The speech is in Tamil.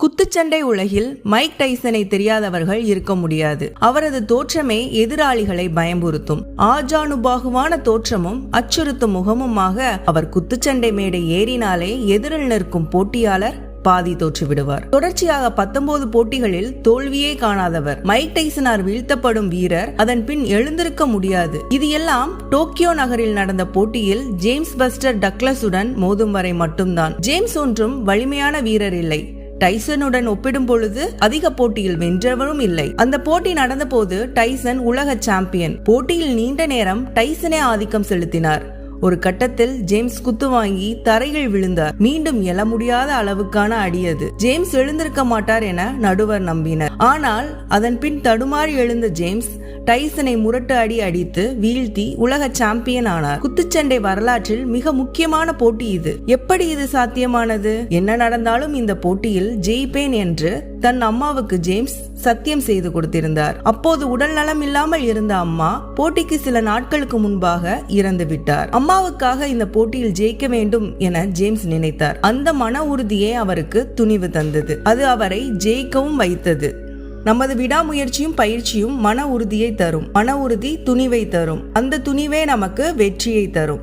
குத்துச்சண்டை உலகில் மைக் டைசனை தெரியாதவர்கள் இருக்க முடியாது. அவரது தோற்றமே எதிராளிகளை பயமுறுத்தும். ஆஜானுபாகுவான தோற்றமும் அச்சுறுத்தும் முகமுமாக அவர் குத்துச்சண்டை மேடை ஏறினாலே எதிரில் நிற்கும் போட்டியாளர் பாதி தோற்று விடுவார். தொடர்ச்சியாக 19 போட்டிகளில் தோல்வியே காணாதவர். மைக் டைசனால் வீழ்த்தப்படும் வீரர் அதன் பின் எழுந்திருக்க முடியாது. இது எல்லாம் டோக்கியோ நகரில் நடந்த போட்டியில் ஜேம்ஸ் பஸ்டர் டக்ளஸுடன் மோதும் வரை மட்டும்தான். ஜேம்ஸ் ஒன்றும் வலிமையான வீரர் இல்லை. டைசனுடன் ஒப்பிடும் பொழுது அதிக போட்டியில் வென்றவரும் இல்லை. அந்த போட்டி நடந்த போது டைசன் உலக சாம்பியன். போட்டியில் நீண்ட நேரம் டைசனே ஆதிக்கம் செலுத்தினார். ஒரு கட்டத்தில் ஜேம்ஸ் குத்து வாங்கி தரையில் விழுந்தார். மீண்டும் எழ முடியாத அளவுக்கான அடி அது. ஜேம்ஸ் எழுந்திருக்க மாட்டார் என நடுவர் நம்பினர். ஆனால் அதன் பின் தடுமாறி எழுந்த ஜேம்ஸ் டைசனை முரட்டு அடி அடித்து வீழ்த்தி உலக சாம்பியன் ஆனார். குத்துச்சண்டை வரலாற்றில் மிக முக்கியமான போட்டி இது. எப்படி இது சாத்தியமானது? என்ன நடந்தாலும் இந்த போட்டியில் ஜெயிப்பேன் என்று தன் அம்மாவுக்கு ஜேம்ஸ் சத்தியம் செய்து கொடுத்திருந்தார். அப்போது உடல் நலம் இல்லாமல் இருந்த அம்மா போட்டிக்கு சில நாட்களுக்கு முன்பாக இறந்து விட்டார். அம்மாவுக்காக இந்த போட்டியில் ஜெயிக்க வேண்டும் என ஜேம்ஸ் நினைத்தார். அந்த மன உறுதியே அவருக்கு துணிவு தந்தது. அது அவரை ஜெயிக்கவும் வைத்தது. நமது விடாமுயற்சியும் பயிற்சியும் மன உறுதியை தரும். மன உறுதி துணிவை தரும். அந்த துணிவே நமக்கு வெற்றியை தரும்.